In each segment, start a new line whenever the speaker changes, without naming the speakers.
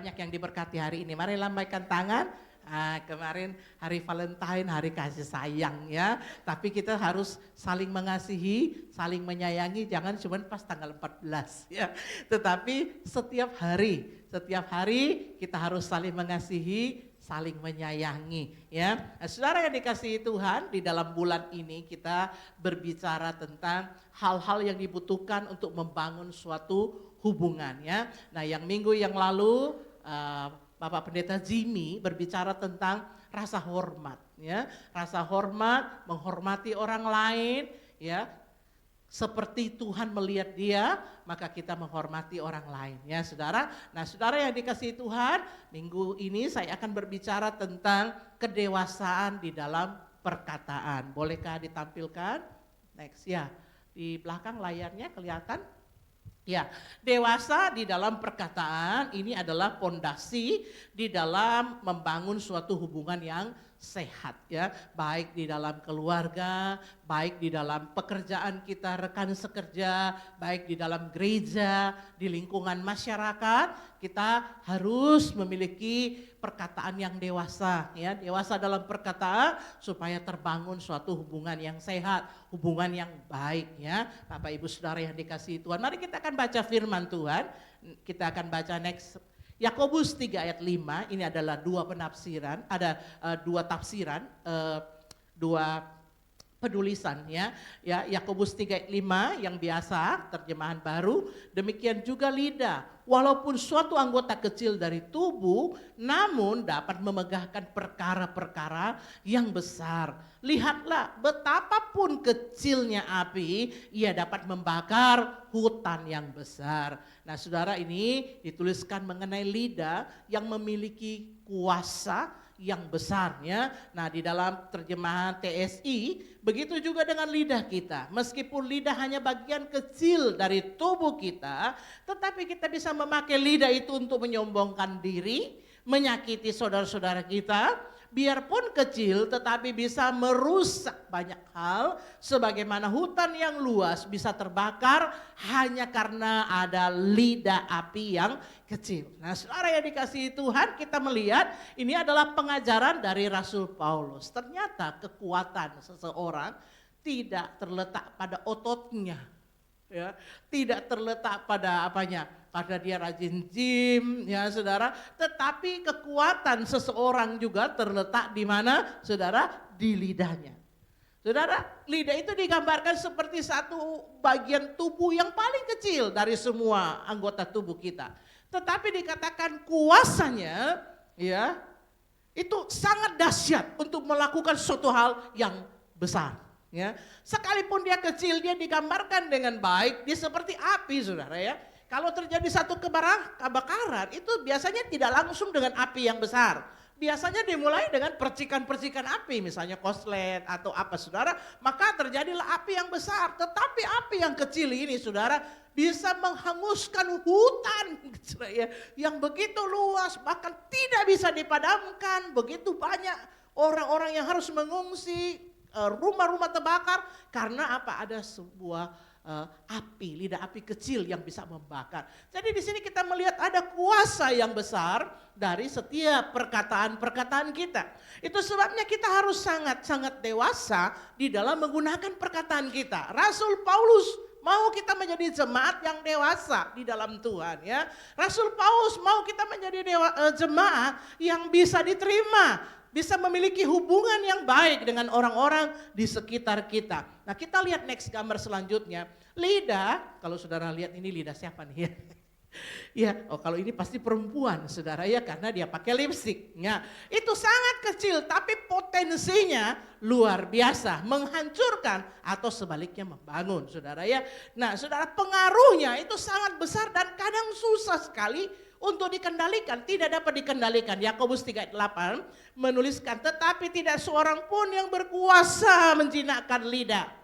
banyak yang diberkati hari ini. Mari lambaikan tangan. Kemarin hari Valentine, hari kasih sayang ya. Tapi kita harus saling mengasihi, saling menyayangi, jangan cuma pas tanggal 14 ya. Tetapi setiap hari kita harus saling mengasihi, saling menyayangi ya. Nah, saudara yang dikasihi Tuhan, di dalam bulan ini kita berbicara tentang hal-hal yang dibutuhkan untuk membangun suatu hubungan ya. Nah, yang minggu yang lalu Bapak Pendeta Jimmy berbicara tentang rasa hormat ya. Rasa hormat, menghormati orang lain ya. Seperti Tuhan melihat dia, maka kita menghormati orang lain ya Saudara. Nah, Saudara yang dikasihi Tuhan, minggu ini saya akan berbicara tentang kedewasaan di dalam perkataan. Bolehkah ditampilkan? Next ya. Di belakang layarnya kelihatan? Ya, dewasa di dalam perkataan ini adalah pondasi di dalam membangun suatu hubungan yang sehat ya, baik di dalam keluarga, baik di dalam pekerjaan kita, rekan sekerja, baik di dalam gereja, di lingkungan masyarakat, kita harus memiliki perkataan yang dewasa ya, dewasa dalam perkataan supaya terbangun suatu hubungan yang sehat, hubungan yang baik ya. Bapak Ibu Saudara yang dikasihi Tuhan, mari kita akan baca firman Tuhan. Kita akan baca next Yakobus 3 ayat 5, ini adalah dua penafsiran, ada dua tafsiran, dua penulisan ya. Ya, Yakobus 3 ayat 5 yang biasa terjemahan baru, demikian juga lidah. Walaupun suatu anggota kecil dari tubuh, namun dapat memegahkan perkara-perkara yang besar. Lihatlah betapapun kecilnya api, ia dapat membakar hutan yang besar. Nah Saudara, ini dituliskan mengenai lidah yang memiliki kuasa yang besar ya. Nah di dalam terjemahan TSI, begitu juga dengan lidah kita. Meskipun lidah hanya bagian kecil dari tubuh kita, tetapi kita bisa memakai lidah itu untuk menyombongkan diri, menyakiti saudara-saudara kita, biarpun kecil tetapi bisa merusak banyak hal, sebagaimana hutan yang luas bisa terbakar hanya karena ada lidah api yang kecil. Nah saudara yang dikasihi Tuhan, kita melihat ini adalah pengajaran dari Rasul Paulus. Ternyata kekuatan seseorang tidak terletak pada ototnya, ya, tidak terletak pada apanya, pada dia rajin gym ya Saudara, tetapi kekuatan seseorang juga terletak di mana Saudara? Di lidahnya. Saudara, lidah itu digambarkan seperti satu bagian tubuh yang paling kecil dari semua anggota tubuh kita. Tetapi dikatakan kuasanya ya itu sangat dahsyat untuk melakukan suatu hal yang besar. Ya, sekalipun dia kecil, dia digambarkan dengan baik, dia seperti api Saudara ya. Kalau terjadi satu kebakaran itu biasanya tidak langsung dengan api yang besar. Biasanya dimulai dengan percikan-percikan api, misalnya koslet atau apa Saudara, maka terjadilah api yang besar. Tetapi api yang kecil ini Saudara bisa menghanguskan hutan ya, yang begitu luas, bahkan tidak bisa dipadamkan. Begitu banyak orang-orang yang harus mengungsi, rumah-rumah terbakar karena apa? Ada sebuah api, lidah api kecil yang bisa membakar. Jadi di sini kita melihat ada kuasa yang besar dari setiap perkataan-perkataan kita. Itu sebabnya kita harus sangat-sangat dewasa di dalam menggunakan perkataan kita. Rasul Paulus mau kita menjadi jemaat yang dewasa di dalam Tuhan ya. Rasul Paulus mau kita menjadi jemaat yang bisa diterima, bisa memiliki hubungan yang baik dengan orang-orang di sekitar kita. Nah kita lihat next gambar selanjutnya. Lidah, kalau saudara lihat ini lidah siapa nih ya? Ya, oh kalau ini pasti perempuan saudara ya, karena dia pakai lipstik. Ya, itu sangat kecil tapi potensinya luar biasa, menghancurkan atau sebaliknya membangun saudara ya. Nah saudara, pengaruhnya itu sangat besar dan kadang susah sekali untuk dikendalikan, tidak dapat dikendalikan. Yakobus 3:8 menuliskan, tetapi tidak seorang pun yang berkuasa menjinakkan lidah.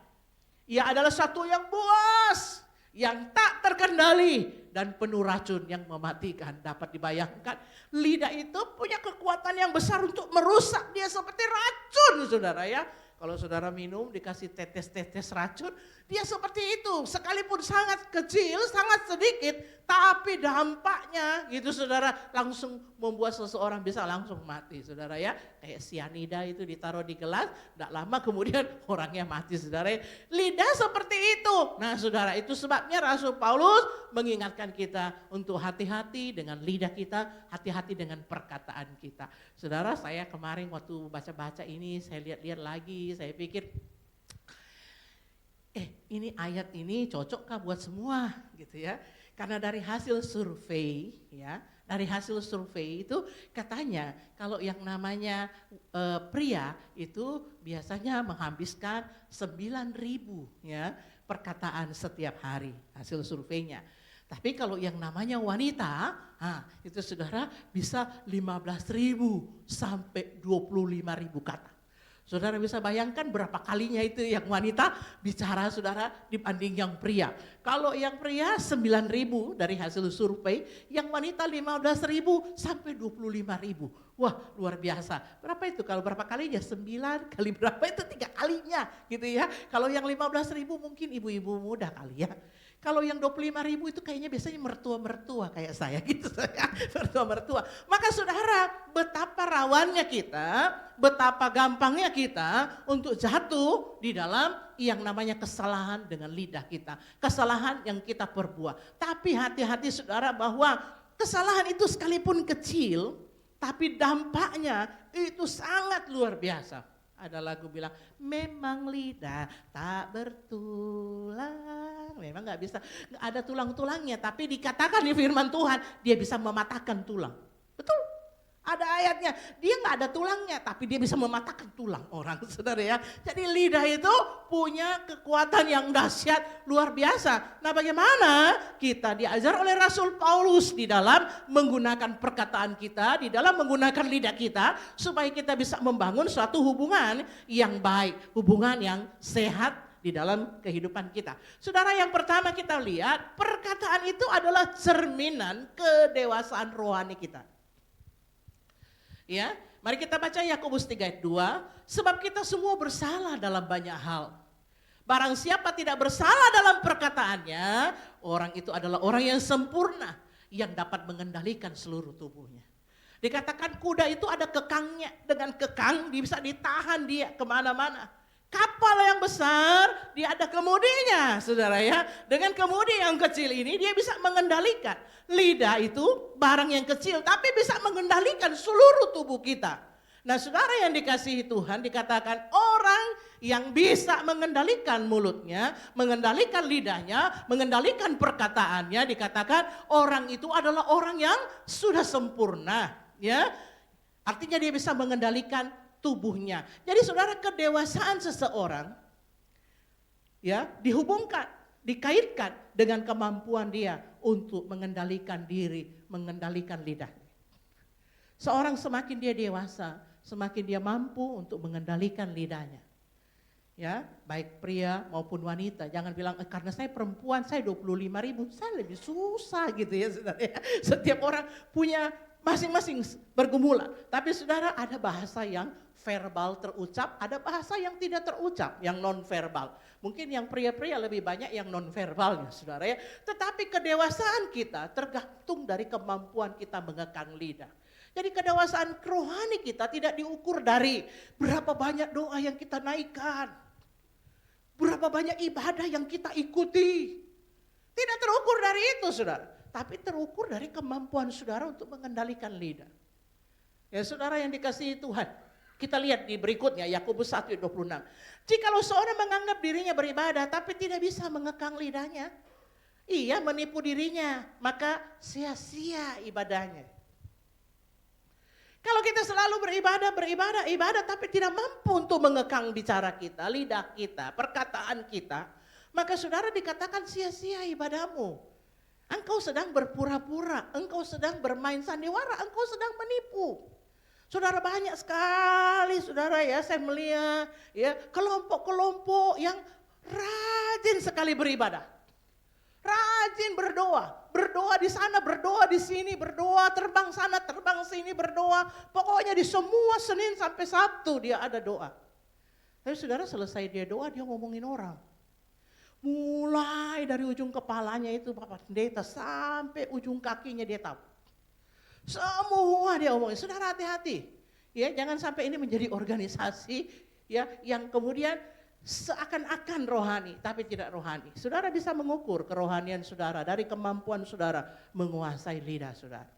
Ia adalah satu yang buas, yang tak terkendali dan penuh racun yang mematikan. Dapat dibayangkan, lidah itu punya kekuatan yang besar untuk merusak dia seperti racun saudara ya. Kalau saudara minum dikasih tetes-tetes racun, dia seperti itu. Sekalipun sangat kecil, sangat sedikit, tapi dampaknya gitu saudara langsung membuat seseorang bisa langsung mati saudara ya. Kayak sianida itu ditaruh di gelas, tidak lama kemudian orangnya mati saudara. Lidah seperti itu. Nah saudara, itu sebabnya Rasul Paulus mengingatkan kita untuk hati-hati dengan lidah kita, hati-hati dengan perkataan kita. Saudara, saya kemarin waktu baca-baca ini, saya lihat-lihat lagi, saya pikir, ini ayat ini cocokkah buat semua gitu ya. Karena dari hasil survei ya, dari hasil survei itu katanya kalau yang namanya pria itu biasanya menghabiskan 9.000 ya perkataan setiap hari hasil surveinya. Tapi kalau yang namanya wanita, itu saudara bisa 15.000 sampai 25.000 kata. Saudara bisa bayangkan berapa kalinya itu yang wanita bicara saudara dibanding yang pria. Kalau yang pria 9.000 dari hasil survei, yang wanita 15.000 sampai 25.000. Wah luar biasa. Berapa itu? Kalau berapa kalinya? 9 kali berapa itu 3 kalinya gitu ya. Kalau yang 15.000 mungkin ibu-ibu muda kali ya. Kalau yang 25.000 itu kayaknya biasanya mertua-mertua kayak saya gitu saya, mertua-mertua. Maka saudara, betapa rawannya kita, betapa gampangnya kita untuk jatuh di dalam yang namanya kesalahan dengan lidah kita. Kesalahan yang kita perbuat. Tapi hati-hati saudara bahwa kesalahan itu sekalipun kecil, tapi dampaknya itu sangat luar biasa. Ada lagu bilang, memang lidah tak bertulang. Memang gak bisa, gak ada tulang-tulangnya. Tapi dikatakan di firman Tuhan, dia bisa mematahkan tulang. Betul, ada ayatnya. Dia gak ada tulangnya, tapi dia bisa mematahkan tulang orang, saudara ya. Jadi lidah itu punya kekuatan yang dahsyat, luar biasa. Nah bagaimana kita diajar oleh Rasul Paulus di dalam menggunakan perkataan kita, di dalam menggunakan lidah kita, supaya kita bisa membangun suatu hubungan yang baik, hubungan yang sehat di dalam kehidupan kita. Saudara, yang pertama kita lihat, perkataan itu adalah cerminan kedewasaan rohani kita. Ya, mari kita baca Yakobus 3 ayat 2, sebab kita semua bersalah dalam banyak hal. Barang siapa tidak bersalah dalam perkataannya, orang itu adalah orang yang sempurna, yang dapat mengendalikan seluruh tubuhnya. Dikatakan kuda itu ada kekangnya, dengan kekang bisa ditahan dia kemana-mana. Kapal yang besar, dia ada kemudinya, saudara ya. Dengan kemudi yang kecil ini, dia bisa mengendalikan. Lidah itu barang yang kecil, tapi bisa mengendalikan seluruh tubuh kita. Nah saudara yang dikasihi Tuhan, dikatakan orang yang bisa mengendalikan mulutnya, mengendalikan lidahnya, mengendalikan perkataannya, dikatakan orang itu adalah orang yang sudah sempurna. Ya, artinya dia bisa mengendalikan tubuhnya. Jadi saudara, kedewasaan seseorang ya dihubungkan, dikaitkan dengan kemampuan dia untuk mengendalikan diri, mengendalikan lidahnya. Seorang semakin dia dewasa, semakin dia mampu untuk mengendalikan lidahnya. Ya, baik pria maupun wanita. Jangan bilang karena saya perempuan, saya 25.000, saya lebih susah gitu ya saudara. Setiap orang punya masing-masing bergumulan. Tapi saudara, ada bahasa yang verbal terucap, ada bahasa yang tidak terucap, yang non-verbal. Mungkin yang pria-pria lebih banyak yang non-verbalnya saudara ya. Tetapi kedewasaan kita tergantung dari kemampuan kita mengekang lidah. Jadi kedewasaan rohani kita tidak diukur dari berapa banyak doa yang kita naikkan, berapa banyak ibadah yang kita ikuti. Tidak terukur dari itu saudara, tapi terukur dari kemampuan saudara untuk mengendalikan lidah. Ya saudara yang dikasihi Tuhan, kita lihat di berikutnya Yakobus 1:26. Jikalau seorang menganggap dirinya beribadah tapi tidak bisa mengekang lidahnya, ia menipu dirinya, maka sia-sia ibadahnya. Kalau kita selalu beribadah tapi tidak mampu untuk mengekang bicara kita, lidah kita, perkataan kita, maka saudara dikatakan sia-sia ibadahmu. Engkau sedang berpura-pura, engkau sedang bermain sandiwara, engkau sedang menipu. Saudara, banyak sekali saudara ya, saya melihat ya kelompok-kelompok yang rajin sekali beribadah. Rajin berdoa di sana, berdoa di sini, berdoa terbang sana, terbang sini berdoa. Pokoknya di semua Senin sampai Sabtu dia ada doa. Tapi saudara selesai dia doa, dia ngomongin orang. Mulai dari ujung kepalanya itu Bapak Pendeta sampai ujung kakinya dia tahu. Semua dia omongin. Saudara hati-hati. Ya, jangan sampai ini menjadi organisasi ya yang kemudian seakan-akan rohani tapi tidak rohani. Saudara bisa mengukur kerohanian saudara dari kemampuan saudara menguasai lidah saudara.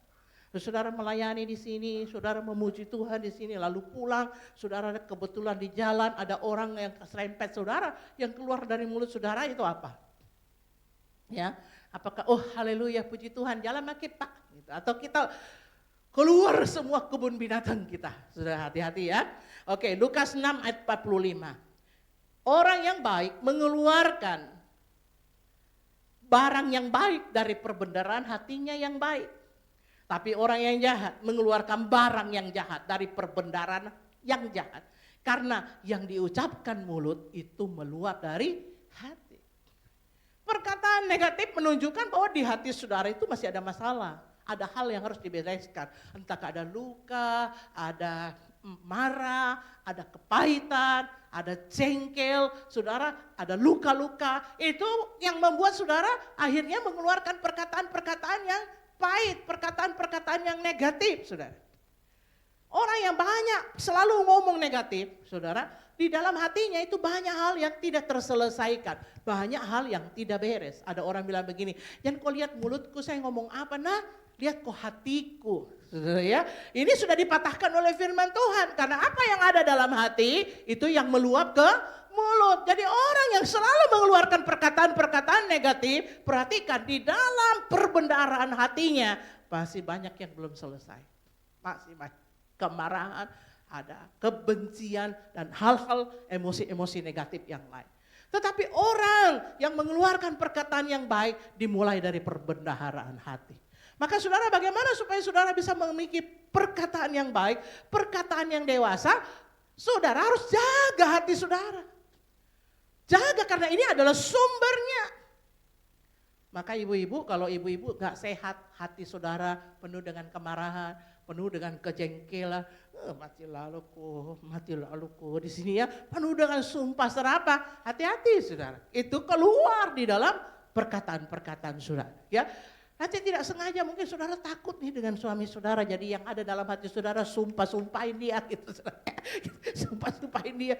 Saudara melayani di sini, saudara memuji Tuhan di sini, lalu pulang, saudara kebetulan di jalan ada orang yang serempet saudara, yang keluar dari mulut saudara itu apa? Ya, apakah oh haleluya puji Tuhan jalan makin Pak, gitu. Atau kita keluar semua kebun binatang kita. Saudara hati-hati ya. Oke, Lukas 6 ayat 45. Orang yang baik mengeluarkan barang yang baik dari perbendaharaan hatinya yang baik. Tapi orang yang jahat mengeluarkan barang yang jahat dari perbendaharaan yang jahat. Karena yang diucapkan mulut itu meluap dari hati. Perkataan negatif menunjukkan bahwa di hati saudara itu masih ada masalah. Ada hal yang harus dibereskan. Entah ada luka, ada marah, ada kepahitan, ada jengkel, saudara ada luka-luka. Itu yang membuat saudara akhirnya mengeluarkan perkataan-perkataan yang pahit, perkataan-perkataan yang negatif, saudara. Orang yang banyak selalu ngomong negatif, saudara, di dalam hatinya itu banyak hal yang tidak terselesaikan. Banyak hal yang tidak beres. Ada orang bilang begini, jangan kau lihat mulutku saya ngomong apa, nah lihat kok hatiku. Saudara ya, ini sudah dipatahkan oleh firman Tuhan. Karena apa yang ada dalam hati itu yang meluap ke mulut. Jadi orang yang selalu mengeluarkan perkataan-perkataan negatif, perhatikan di dalam perbendaharaan hatinya masih banyak yang belum selesai. Masih banyak kemarahan, ada kebencian dan hal-hal emosi-emosi negatif yang lain. Tetapi orang yang mengeluarkan perkataan yang baik dimulai dari perbendaharaan hati. Maka saudara bagaimana supaya saudara bisa memiliki perkataan yang baik, perkataan yang dewasa, saudara harus jaga hati saudara. Jaga karena ini adalah sumbernya. Maka ibu-ibu kalau ibu-ibu gak sehat hati saudara penuh dengan kemarahan, penuh dengan kejengkelan, mati laluku di sini ya penuh dengan sumpah serapah, hati-hati saudara. Itu keluar di dalam perkataan-perkataan saudara ya. Nanti tidak sengaja mungkin saudara takut nih dengan suami saudara. Jadi yang ada dalam hati saudara sumpah-sumpahin dia gitu. Sumpah-sumpahin dia.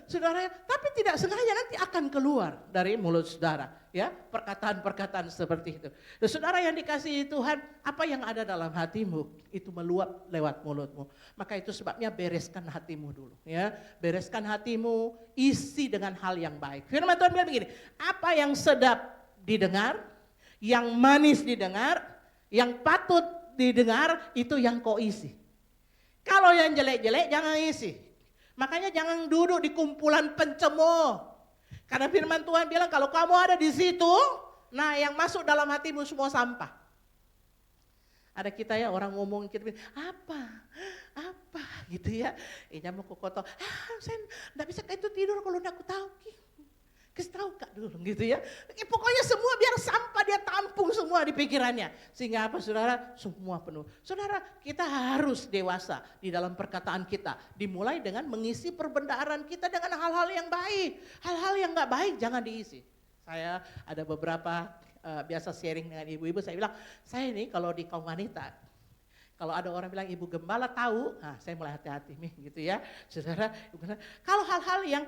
Saudara, tapi tidak sengaja nanti akan keluar dari mulut saudara. Ya, perkataan-perkataan seperti itu. Dan saudara yang dikasihi Tuhan, apa yang ada dalam hatimu itu meluap lewat mulutmu. Maka itu sebabnya bereskan hatimu dulu. Ya, bereskan hatimu, isi dengan hal yang baik. Firman Tuhan bilang begini, apa yang sedap didengar, yang manis didengar, yang patut didengar itu yang kau isi. Kalau yang jelek-jelek jangan isi. Makanya jangan duduk di kumpulan pencemooh. Karena firman Tuhan bilang kalau kamu ada di situ, nah yang masuk dalam hatimu semua sampah. Ada kita ya orang ngomong kita apa gitu ya. Ini mau kokoto. Saya enggak bisa kayak itu tidur kalau enggak aku tahu. Kasih tahu Kak dulu gitu ya. Pokoknya semua biar sampah dia tampung semua di pikirannya. Sehingga apa saudara? Semua penuh. Saudara kita harus dewasa di dalam perkataan kita. Dimulai dengan mengisi perbendaharaan kita dengan hal-hal yang baik. Hal-hal yang gak baik jangan diisi. Saya ada beberapa biasa sharing dengan ibu-ibu. Saya bilang saya ini kalau di kaum wanita. Kalau ada orang bilang ibu gembala tahu, nah saya mulai hati-hati nih gitu ya. Saudara, kalau hal-hal yang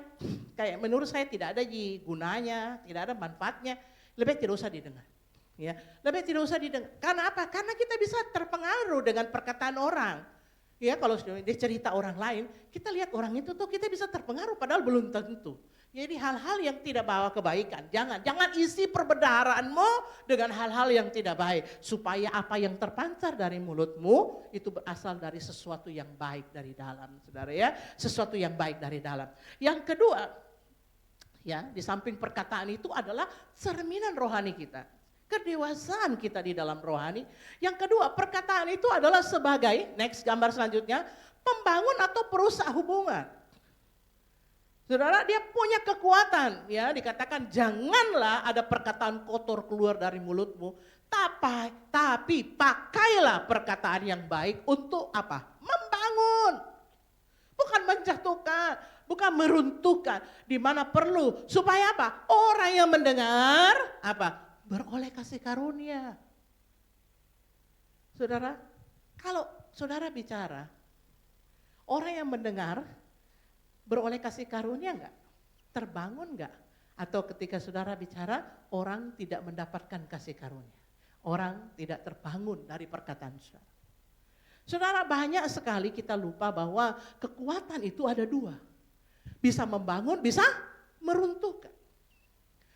kayak menurut saya tidak ada gunanya, tidak ada manfaatnya, lebih tidak usah didengar. Ya, lebih tidak usah didengar. Karena apa? Karena kita bisa terpengaruh dengan perkataan orang. Ya, kalau dia cerita orang lain, kita lihat orang itu tuh kita bisa terpengaruh padahal belum tentu. Jadi hal-hal yang tidak bawa kebaikan, jangan isi perbendaharaanmu dengan hal-hal yang tidak baik. Supaya apa yang terpancar dari mulutmu itu berasal dari sesuatu yang baik dari dalam, saudara ya. Sesuatu yang baik dari dalam. Yang kedua, ya di samping perkataan itu adalah cerminan rohani kita. Kedewasaan kita di dalam rohani. Yang kedua, perkataan itu adalah sebagai, next gambar selanjutnya, pembangun atau perusak hubungan. Saudara, dia punya kekuatan, ya dikatakan janganlah ada perkataan kotor keluar dari mulutmu, tapi pakailah perkataan yang baik untuk apa? Membangun, bukan menjatuhkan. Bukan meruntuhkan di mana perlu. Supaya apa? Orang yang mendengar apa? Beroleh kasih karunia. Saudara, kalau saudara bicara, orang yang mendengar beroleh kasih karunia enggak? Terbangun enggak? Atau ketika saudara bicara, orang tidak mendapatkan kasih karunia. Orang tidak terbangun dari perkataan saudara. Saudara, banyak sekali kita lupa bahwa kekuatan itu ada dua. Bisa membangun, bisa meruntuhkan.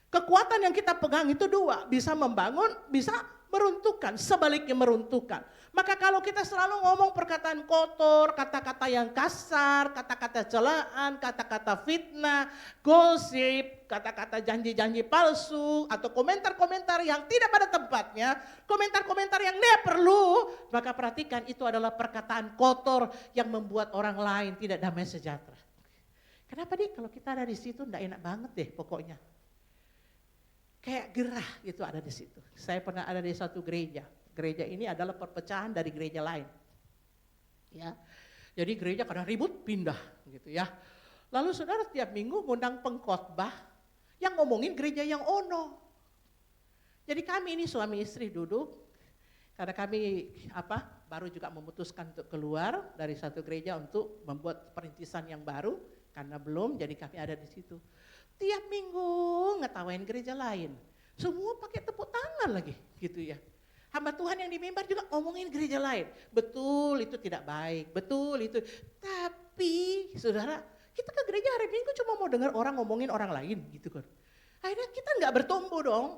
Kekuatan yang kita pegang itu dua. Bisa membangun, bisa meruntuhkan. Sebaliknya meruntuhkan. Maka kalau kita selalu ngomong perkataan kotor, kata-kata yang kasar, kata-kata celaan, kata-kata fitnah, gosip, kata-kata janji-janji palsu, atau komentar-komentar yang tidak pada tempatnya, komentar-komentar yang tidak perlu, maka perhatikan itu adalah perkataan kotor yang membuat orang lain tidak damai sejahtera. Kenapa nih kalau kita ada di situ enggak enak banget deh pokoknya. Kayak gerah gitu ada di situ. Saya pernah ada di satu gereja. Gereja ini adalah perpecahan dari gereja lain. Ya. Jadi gereja kadang ribut pindah gitu ya. Lalu saudara tiap minggu ngundang pengkhotbah yang ngomongin gereja yang ono. Jadi kami ini suami istri duduk karena kami baru juga memutuskan untuk keluar dari satu gereja untuk membuat perintisan yang baru karena belum, jadi kami ada di situ. Tiap minggu ngetawain gereja lain. Semua pakai tepuk tangan lagi gitu ya. Hamba Tuhan yang di mimbar juga ngomongin gereja lain. Betul itu tidak baik, betul itu. Tapi saudara, kita ke gereja hari Minggu cuma mau dengar orang ngomongin orang lain gitu kan. Akhirnya kita nggak bertumbuh dong.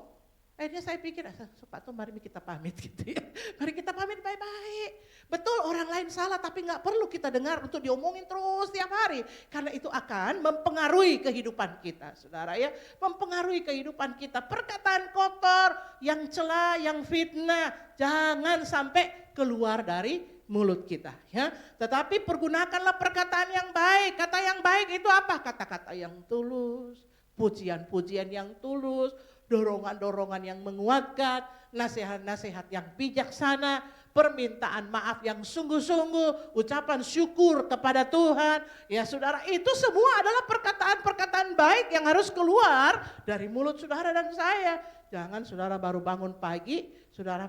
Akhirnya saya pikir, Pak Tom mari kita pamit gitu ya. Mari kita pamit baik-baik. Betul orang lain salah tapi nggak perlu kita dengar untuk diomongin terus tiap hari. Karena itu akan mempengaruhi kehidupan kita saudara ya. Mempengaruhi kehidupan kita. Perkataan kotor, yang cela, yang fitnah. Jangan sampai keluar dari mulut kita ya. Tetapi pergunakanlah perkataan yang baik. Kata yang baik itu apa? Kata-kata yang tulus. Pujian-pujian yang tulus. Dorongan-dorongan yang menguatkan, nasihat-nasihat yang bijaksana, permintaan maaf yang sungguh-sungguh, ucapan syukur kepada Tuhan. Ya saudara, itu semua adalah perkataan-perkataan baik yang harus keluar dari mulut saudara dan saya. Jangan saudara baru bangun pagi, saudara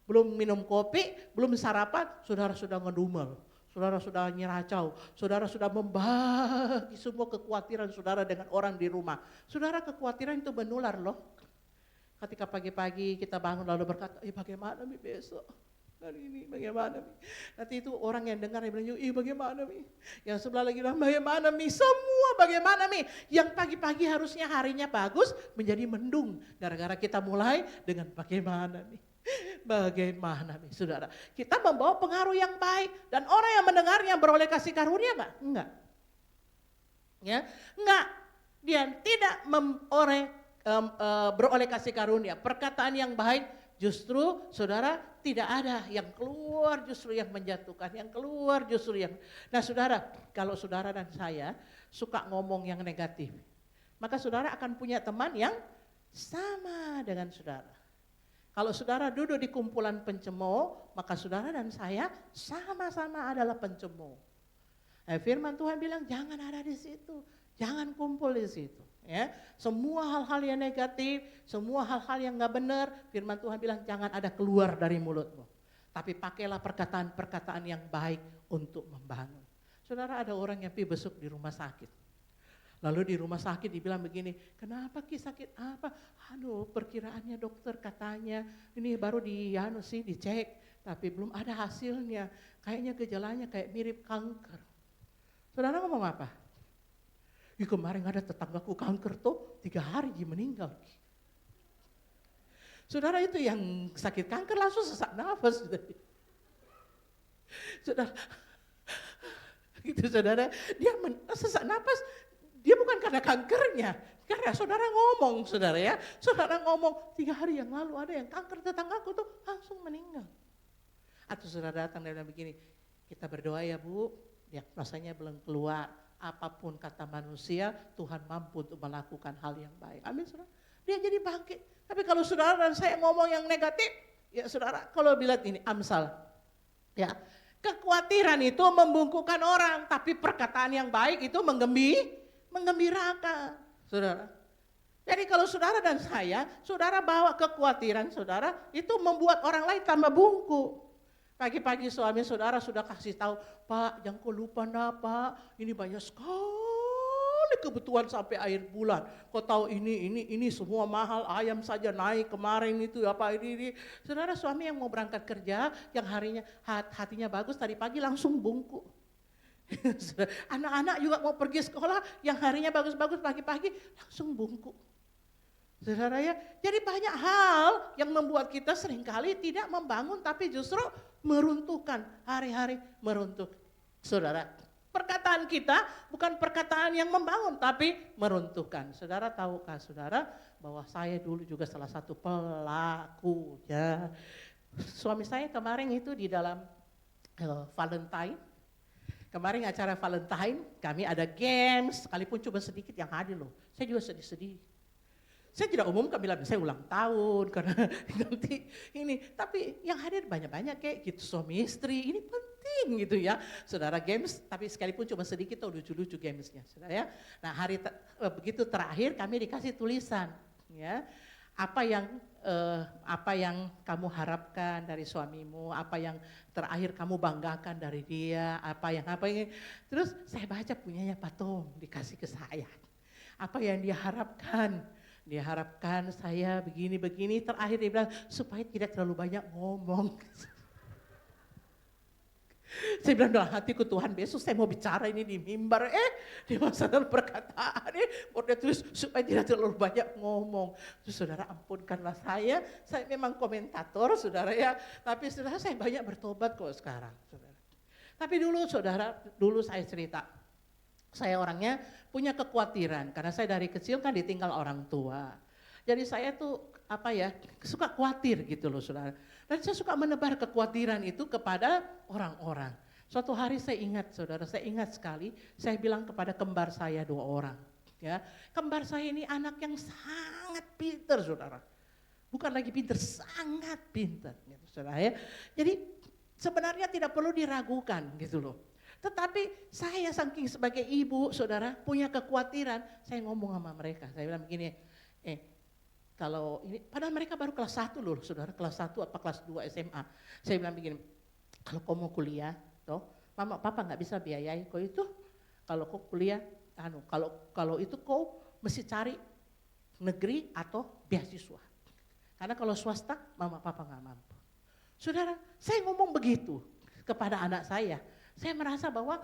belum minum kopi, belum sarapan, saudara sudah ngedumel. Saudara sudah nyeracau, saudara sudah membagi semua kekhawatiran saudara dengan orang di rumah. Saudara, kekhawatiran itu menular loh. Ketika pagi-pagi kita bangun lalu berkata, bagaimana Mi besok? Hari ini bagaimana Mi? Nanti itu orang yang dengar yang bilang, bagaimana Mi? Yang sebelah lagi bilang, bagaimana Mi? Semua bagaimana Mi? Yang pagi-pagi harusnya harinya bagus menjadi mendung. Gara-gara kita mulai dengan bagaimana Mi? Bagaimana nih saudara? Kita membawa pengaruh yang baik dan orang yang mendengarnya beroleh kasih karunia enggak? Enggak. Ya, enggak. Dia tidak beroleh kasih karunia. Perkataan yang baik justru saudara tidak ada yang keluar justru yang menjatuhkan, yang keluar justru yang. Nah saudara, kalau saudara dan saya suka ngomong yang negatif, maka saudara akan punya teman yang sama dengan saudara. Kalau saudara duduk di kumpulan pencemooh, maka saudara dan saya sama-sama adalah pencemooh. Firman Tuhan bilang jangan ada di situ, jangan kumpul di situ. Ya, semua hal-hal yang negatif, semua hal-hal yang nggak benar, Firman Tuhan bilang jangan ada keluar dari mulutmu. Tapi pakailah perkataan-perkataan yang baik untuk membangun. Saudara, ada orang yang pergi besuk di rumah sakit. Lalu di rumah sakit dibilang begini, kenapa Ki sakit apa? Perkiraannya dokter katanya ini baru dicek, tapi belum ada hasilnya. Kayaknya gejalanya kayak mirip kanker. Saudara ngomong apa? Kemarin ada tetanggaku kanker tuh 3 hari dia meninggal. Saudara itu yang sakit kanker langsung sesak nafas. Saudara, gitu saudara, dia sesak nafas. Dia bukan karena kankernya, karena saudara ngomong saudara ya. Saudara ngomong 3 hari yang lalu ada yang kanker tetanggaku tuh langsung meninggal. Atau saudara datang dan bilang begini, kita berdoa ya Bu, diagnosanya belum keluar. Apapun kata manusia, Tuhan mampu untuk melakukan hal yang baik. Amin saudara. Dia jadi bangkit. Tapi kalau saudara dan saya ngomong yang negatif, ya saudara kalau bilang ini Amsal. Ya, Kekhawatiran itu membungkukkan orang, tapi perkataan yang baik itu menggembirakan. Saudara. Jadi kalau saudara dan saya, saudara bawa kekhawatiran saudara, itu membuat orang lain tambah bungkuk. Pagi-pagi suami saudara sudah kasih tahu, Pak, jangan kau lupa Pak, ini banyak sekali kebutuhan sampai akhir bulan. Kau tahu ini semua mahal, ayam saja naik kemarin itu apa ini. Saudara suami yang mau berangkat kerja, yang hatinya bagus tadi pagi langsung bungkuk. Anak-anak juga mau pergi sekolah, yang harinya bagus-bagus pagi-pagi langsung bungkuk. Saudara ya, jadi banyak hal yang membuat kita seringkali tidak membangun tapi justru meruntuhkan, hari-hari meruntuh. Saudara, perkataan kita bukan perkataan yang membangun tapi meruntuhkan. Saudara tahukah saudara bahwa saya dulu juga salah satu pelakunya. Suami saya kemarin itu di dalam Valentine, kemarin acara Valentine kami ada games, sekalipun cuma sedikit yang hadir loh. Saya juga sedih-sedih. Saya tidak umumkan bilang saya ulang tahun karena nanti ini, tapi yang hadir banyak-banyak kayak gitu suami istri, ini penting gitu ya. Saudara games, tapi sekalipun cuma sedikit tuh lucu-lucu gamesnya, saudara ya. Nah begitu terakhir kami dikasih tulisan, ya apa yang kamu harapkan dari suamimu, apa yang terakhir kamu banggakan dari dia, apa yang terus saya baca punyanya Pak Tom dikasih ke saya, apa yang dia harapkan. Dia harapkan saya begini-begini, terakhir dia bilang supaya tidak terlalu banyak ngomong. Saya bilang dalam hatiku, Tuhan besok saya mau bicara ini di mimbar, di masa perkataan, dia tulis supaya tidak terlalu banyak ngomong. Terus saudara ampunkanlah saya memang komentator saudara ya, tapi saudara saya banyak bertobat kok sekarang. Saudara. Tapi dulu saya cerita. Saya orangnya punya kekhawatiran karena saya dari kecil kan ditinggal orang tua. Jadi saya tuh suka khawatir gitu loh saudara. Dan saya suka menebar kekhawatiran itu kepada orang-orang. Suatu hari saya ingat sekali, saya bilang kepada kembar saya 2 orang. Ya, kembar saya ini anak yang sangat pintar saudara. Bukan lagi pintar, sangat pintar gitu, saudara ya. Jadi sebenarnya tidak perlu diragukan gitu loh. Tetapi saya saking sebagai ibu, saudara, punya kekhawatiran, saya ngomong sama mereka, saya bilang begini, kalau ini, padahal mereka baru kelas 1 loh, saudara, kelas 1 apa kelas 2 SMA. Saya bilang begini, kalau kau mau kuliah, mama papa nggak bisa biayai kau itu, kalau kau kuliah, kalau itu kau mesti cari negeri atau beasiswa. Karena kalau swasta, mama papa nggak mampu. Saudara, saya ngomong begitu kepada anak saya merasa bahwa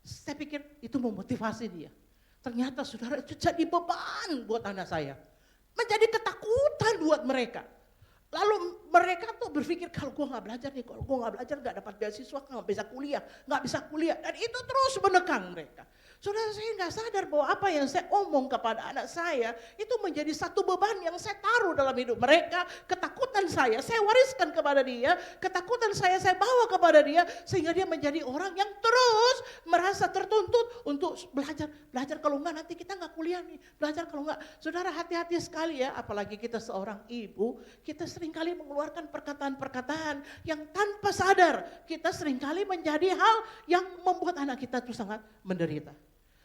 saya pikir itu memotivasi dia. Ternyata saudara itu jadi beban buat anak saya. Menjadi ketakutan buat mereka. Lalu mereka tuh berpikir kalau gue gak belajar nih, kalau gue gak belajar gak dapat beasiswa, gak bisa kuliah. Dan itu terus menekang mereka. Saudara saya gak sadar bahwa apa yang saya omong kepada anak saya itu menjadi satu beban yang saya taruh dalam hidup mereka. Ketakutan saya wariskan kepada dia, ketakutan saya bawa kepada dia sehingga dia menjadi orang yang terus merasa tertuntut untuk belajar kalau enggak nanti kita gak kuliah nih, belajar kalau enggak. Saudara hati-hati sekali ya, apalagi kita seorang ibu, kita seringkali mengeluarkan perkataan-perkataan yang tanpa sadar kita seringkali menjadi hal yang membuat anak kita itu sangat menderita.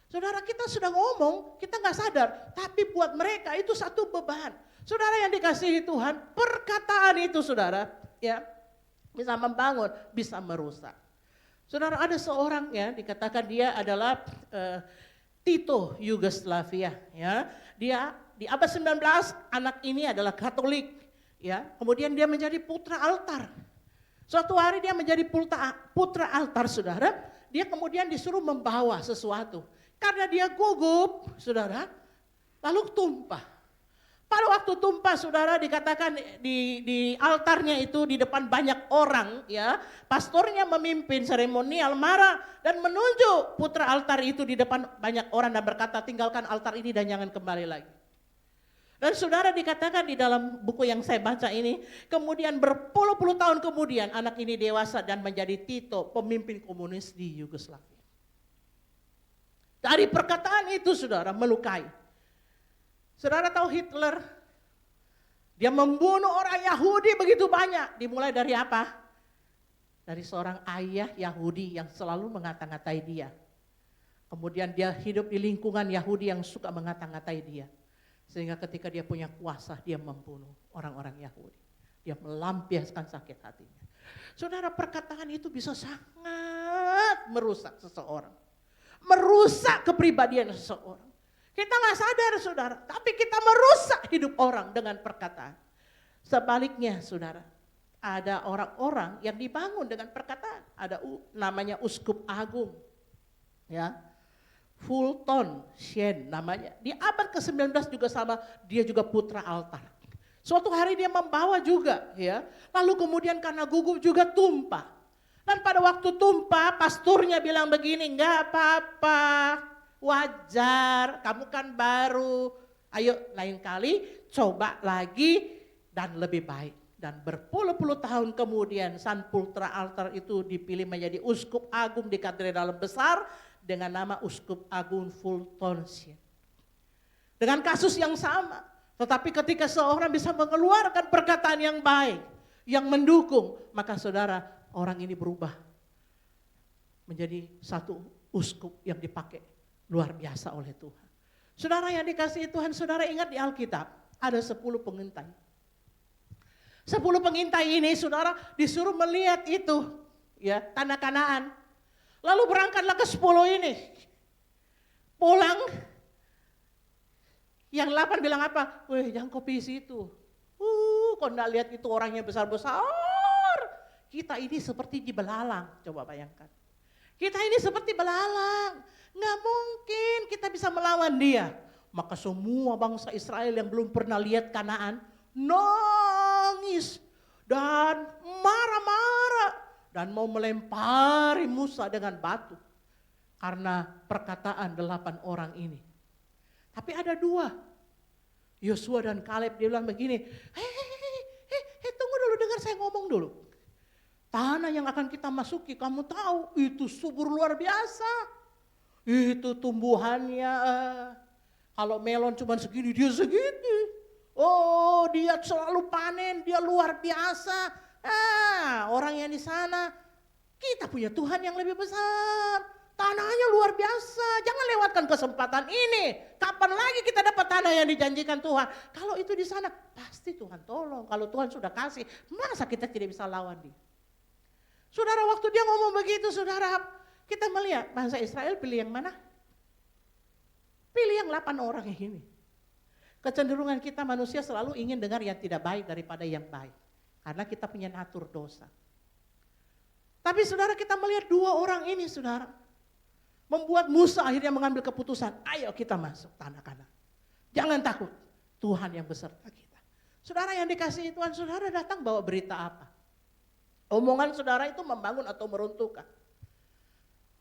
Saudara kita sudah ngomong, kita nggak sadar, tapi buat mereka itu satu beban. Saudara yang dikasihi Tuhan, perkataan itu saudara ya bisa membangun, bisa merusak. Saudara ada seorang ya dikatakan dia adalah Tito Yugoslavia ya. Dia di abad 19 anak ini adalah Katolik ya. Kemudian dia menjadi putra altar. Suatu hari dia menjadi putra altar saudara, dia kemudian disuruh membawa sesuatu. Karena dia gugup, saudara, lalu tumpah. Pada waktu tumpah, saudara, dikatakan di altarnya itu di depan banyak orang, ya, pastornya memimpin seremonial marah dan menunjuk putra altar itu di depan banyak orang dan berkata, tinggalkan altar ini dan jangan kembali lagi. Dan saudara dikatakan di dalam buku yang saya baca ini, kemudian berpuluh-puluh tahun kemudian anak ini dewasa dan menjadi Tito, pemimpin komunis di Yugoslavia. Dari perkataan itu saudara melukai. Saudara tahu Hitler, dia membunuh orang Yahudi begitu banyak. Dimulai dari apa? dari seorang ayah Yahudi yang selalu mengata-ngatai dia. Kemudian dia hidup di lingkungan Yahudi yang suka mengata-ngatai dia. Sehingga ketika dia punya kuasa, dia membunuh orang-orang Yahudi. Dia melampiaskan sakit hatinya. Saudara, perkataan itu bisa sangat merusak seseorang. Merusak kepribadian seseorang. Kita gak sadar saudara, tapi kita merusak hidup orang dengan perkataan. Sebaliknya saudara, ada orang-orang yang dibangun dengan perkataan. Ada namanya uskup agung. Ya, Fulton Sheen namanya. Di abad ke-19 juga sama, dia juga putra altar. Suatu hari dia membawa juga ya. Lalu kemudian karena gugup juga tumpah. Dan pada waktu tumpah pasturnya bilang begini, enggak apa-apa, wajar, kamu kan baru. Ayo lain kali coba lagi dan lebih baik. Dan berpuluh-puluh tahun kemudian Sang Putra Altar itu dipilih menjadi uskup agung di katedral besar dengan nama Uskup Agung Fulton Sheen. Dengan kasus yang sama, tetapi ketika seorang bisa mengeluarkan perkataan yang baik, yang mendukung, maka saudara, orang ini berubah menjadi satu uskup yang dipakai luar biasa oleh Tuhan. Saudara yang dikasihi Tuhan, saudara ingat di Alkitab ada 10 pengintai. 10 pengintai ini saudara disuruh melihat itu ya tanah Kanaan. Lalu berangkatlah ke 10 ini. Pulang. Yang 8 bilang apa? Weh jangan kopi situ. Kok enggak lihat itu orangnya besar-besar. Kita ini seperti di belalang. Coba bayangkan. Kita ini seperti belalang. Nggak mungkin kita bisa melawan dia. Maka semua bangsa Israel yang belum pernah lihat Kanaan nangis dan marah-marah dan mau melempari Musa dengan batu karena perkataan 8 orang ini. Tapi ada 2, Yosua dan Kaleb, dia bilang begini, tunggu dulu, dengar saya ngomong dulu. Tanah yang akan kita masuki, kamu tahu itu subur luar biasa. Itu tumbuhannya, kalau melon cuma segini, dia segini. Oh, dia selalu panen, dia luar biasa. Orang yang di sana, kita punya Tuhan yang lebih besar. Tanahnya luar biasa, jangan lewatkan kesempatan ini. Kapan lagi kita dapat tanah yang dijanjikan Tuhan? Kalau itu di sana, pasti Tuhan tolong. Kalau Tuhan sudah kasih, masa kita tidak bisa lawan dia? Saudara, waktu dia ngomong begitu, saudara, kita melihat bangsa Israel pilih yang mana? Pilih yang 8 orang ini. Kecenderungan kita manusia selalu ingin dengar yang tidak baik daripada yang baik. Karena kita punya natur dosa. Tapi saudara, kita melihat 2 orang ini saudara. Membuat Musa akhirnya mengambil keputusan, ayo kita masuk tanah Kanaan. Jangan takut, Tuhan yang beserta kita. Saudara yang dikasihi Tuhan, saudara datang bawa berita apa? Omongan saudara itu membangun atau meruntuhkan?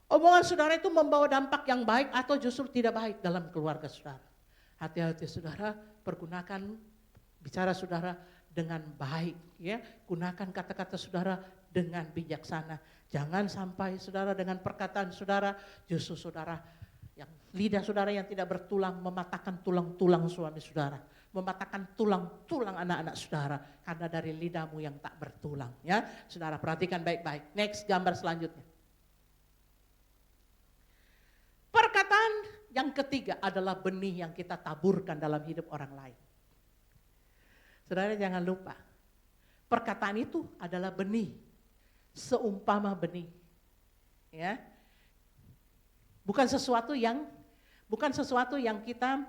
Omongan saudara itu membawa dampak yang baik atau justru tidak baik dalam keluarga saudara? Hati-hati saudara, pergunakan bicara saudara dengan baik, ya. Gunakan kata-kata saudara dengan bijaksana. Jangan sampai saudara dengan perkataan saudara, justru saudara yang lidah saudara yang tidak bertulang mematahkan tulang-tulang suami saudara, mematahkan tulang-tulang anak-anak saudara karena dari lidahmu yang tak bertulang, ya. Saudara perhatikan baik-baik. Next, gambar selanjutnya. Perkataan yang ketiga adalah benih yang kita taburkan dalam hidup orang lain. Saudara jangan lupa, perkataan itu adalah benih, seumpama benih, ya, bukan sesuatu yang kita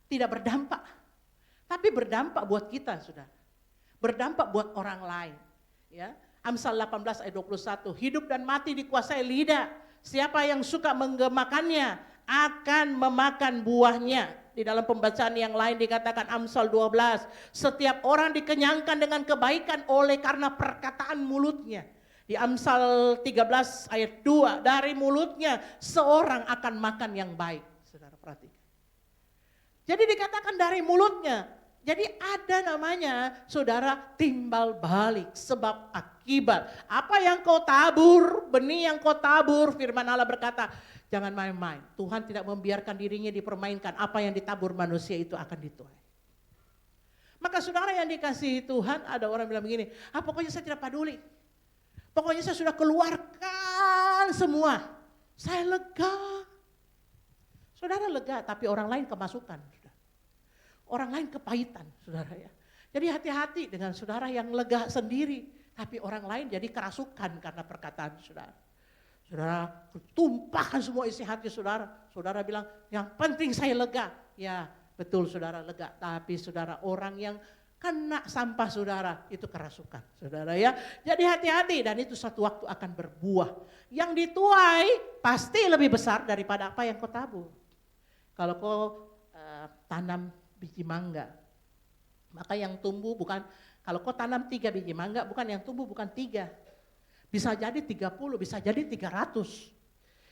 tidak berdampak, tapi berdampak buat kita, saudara, berdampak buat orang lain, ya. Amsal 18 ayat 21, hidup dan mati dikuasai lidah, siapa yang suka menggemakannya akan memakan buahnya. Di dalam pembacaan yang lain dikatakan Amsal 12, setiap orang dikenyangkan dengan kebaikan oleh karena perkataan mulutnya. Di Amsal 13 ayat 2, dari mulutnya seorang akan makan yang baik. Saudara perhatikan. Jadi dikatakan dari mulutnya. Jadi ada namanya saudara timbal balik, sebab akibat. Apa yang kau tabur, benih yang kau tabur, firman Allah berkata, jangan main-main. Tuhan tidak membiarkan dirinya dipermainkan. Apa yang ditabur manusia itu akan dituai. Maka saudara yang dikasihi Tuhan, ada orang bilang begini, pokoknya saya tidak peduli. Pokoknya saya sudah keluarkan semua. Saya lega. Saudara lega, tapi orang lain kemasukan. Orang lain kepahitan, saudara ya. Jadi hati-hati dengan saudara yang lega sendiri, tapi orang lain jadi kerasukan karena perkataan saudara. Saudara tumpahkan semua isi hati saudara. Saudara bilang, yang penting saya lega. Ya betul saudara lega, tapi saudara orang yang kena sampah saudara itu kerasukan saudara ya. Jadi hati-hati dan itu suatu waktu akan berbuah. Yang dituai pasti lebih besar daripada apa yang kau tabur. Kalau kau tanam biji mangga, maka yang tumbuh bukan, kalau kau tanam 3 biji mangga, bukan yang tumbuh bukan 3. Bisa jadi 30, bisa jadi 300.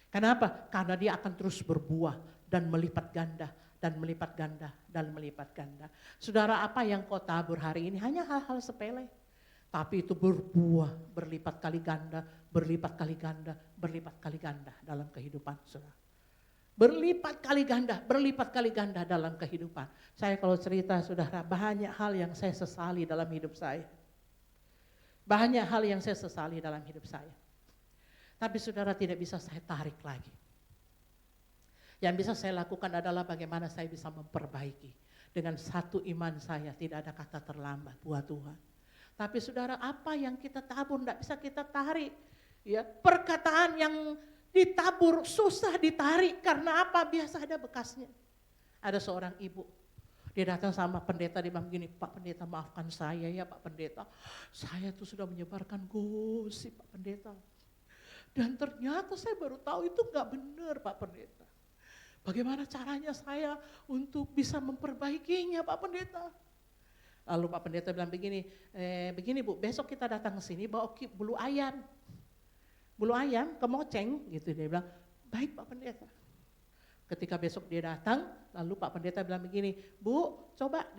Kenapa? Karena dia akan terus berbuah dan melipat ganda. Dan melipat ganda, dan melipat ganda. Saudara, apa yang kau tabur hari ini hanya hal-hal sepele. Tapi itu berbuah, berlipat kali ganda, berlipat kali ganda, berlipat kali ganda dalam kehidupan saudara. Berlipat kali ganda dalam kehidupan. Saya kalau cerita saudara, banyak hal yang saya sesali dalam hidup saya. Banyak hal yang saya sesali dalam hidup saya. Tapi saudara tidak bisa saya tarik lagi. Yang bisa saya lakukan adalah bagaimana saya bisa memperbaiki. Dengan satu iman saya, tidak ada kata terlambat buat Tuhan. Tapi saudara, apa yang kita tabur tidak bisa kita tarik. Ya, perkataan yang ditabur susah ditarik, karena apa? Biasa ada bekasnya. Ada seorang ibu, dia datang sama pendeta, dia bilang begini, Pak Pendeta maafkan saya ya Pak Pendeta. Saya tuh sudah menyebarkan gosip Pak Pendeta. Dan ternyata saya baru tahu itu gak benar Pak Pendeta. Bagaimana caranya saya untuk bisa memperbaikinya Pak Pendeta? Lalu Pak Pendeta bilang begini Bu, besok kita datang ke sini bawa bulu ayam. Bulu ayam kemoceng gitu, dia bilang, baik Pak Pendeta. Ketika besok dia datang, lalu Pak Pendeta bilang begini, Bu coba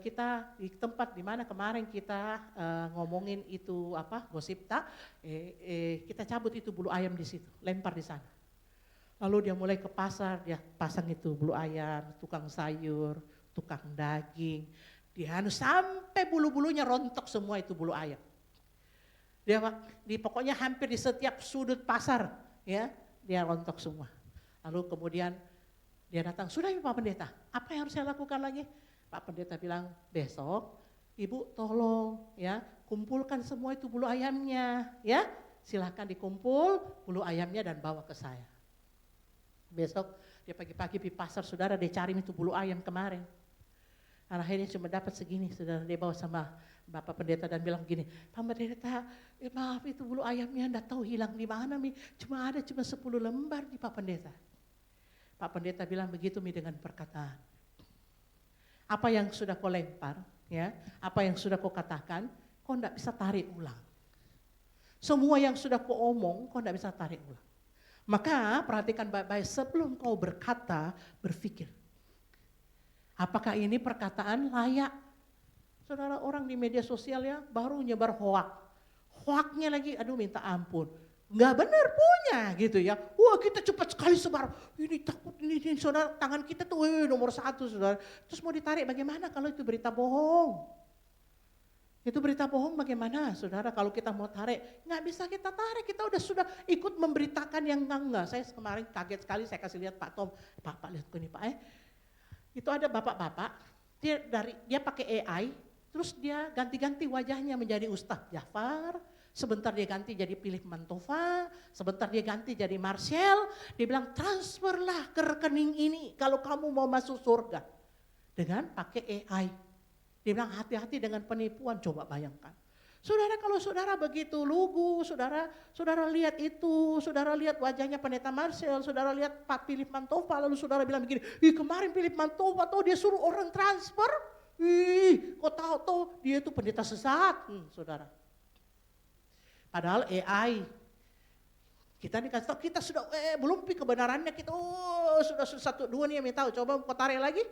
kita di tempat di mana kemarin kita ngomongin itu gosipta, kita cabut itu bulu ayam di situ, lempar di sana. Lalu dia mulai ke pasar, dia pasang itu bulu ayam, tukang sayur, tukang daging. Dia sampai bulu-bulunya rontok semua itu bulu ayam. Dia pokoknya hampir di setiap sudut pasar ya, dia rontok semua. Lalu kemudian dia datang, sudah ya Pak Pendeta, apa yang harus saya lakukan lagi? Pak Pendeta bilang, besok Ibu tolong ya, kumpulkan semua itu bulu ayamnya ya. Silahkan dikumpul bulu ayamnya dan bawa ke saya. Besok dia pagi-pagi di pasar saudara, dia cari itu bulu ayam kemarin. Akhirnya cuma dapat segini saudara, dia bawa sama Bapak Pendeta dan bilang begini, Pak Pendeta maaf itu bulu ayamnya enggak tahu hilang di mana Mi, cuma 10 lembar di Pak Pendeta. Pak Pendeta bilang begitu Mi dengan perkataan. Apa yang sudah kau lempar ya, apa yang sudah kau katakan, kau enggak bisa tarik ulang. Semua yang sudah kau omong, kau enggak bisa tarik ulang. Maka perhatikan baik-baik sebelum kau berkata, berpikir. Apakah ini perkataan layak? Saudara, orang di media sosial ya baru nyebar hoak. Hoaknya lagi, aduh minta ampun. Nggak benar punya gitu ya. Wah kita cepat sekali sebar. Ini takut ini saudara, tangan kita tuh nomor 1 saudara. Terus mau ditarik bagaimana kalau itu berita bohong? Itu berita bohong bagaimana saudara, kalau kita mau tarik, nggak bisa kita tarik, kita sudah ikut memberitakan yang enggak. Saya kemarin kaget sekali, saya kasih lihat Pak Tom, Pak lihat ini Pak itu ada bapak-bapak, dia pakai AI, terus dia ganti-ganti wajahnya menjadi Ustadz Jafar, sebentar dia ganti jadi Philip Mantova, sebentar dia ganti jadi Marcel, dia bilang transferlah ke rekening ini kalau kamu mau masuk surga, dengan pakai AI. Dia bilang hati-hati dengan penipuan, coba bayangkan. Saudara, kalau saudara begitu lugu, saudara lihat itu, saudara lihat wajahnya Pendeta Marcel, saudara lihat Pak Philip Mantova, lalu saudara bilang begini, kemarin Philip Mantova tuh dia suruh orang transfer, kok tahu dia itu pendeta sesat, saudara. Padahal AI, kita dikasih tahu, kita sudah belum kebenarannya, kita sudah 1, 2 nih yang tahu, coba kau tarik lagi,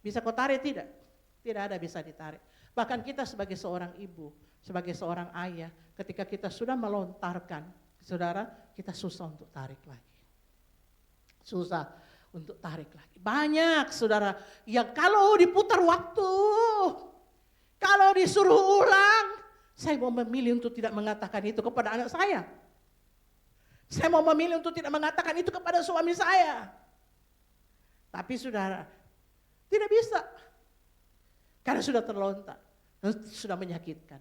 bisa kau tarik tidak? Tidak ada bisa ditarik. Bahkan kita sebagai seorang ibu, sebagai seorang ayah, ketika kita sudah melontarkan, saudara, kita susah untuk tarik lagi. Susah untuk tarik lagi. Banyak saudara, yang kalau diputar waktu, kalau disuruh ulang, Saya mau memilih untuk tidak mengatakan itu kepada anak saya. Saya mau memilih untuk tidak mengatakan itu kepada suami saya. Tapi saudara, tidak bisa. Karena sudah terlontar, sudah menyakitkan.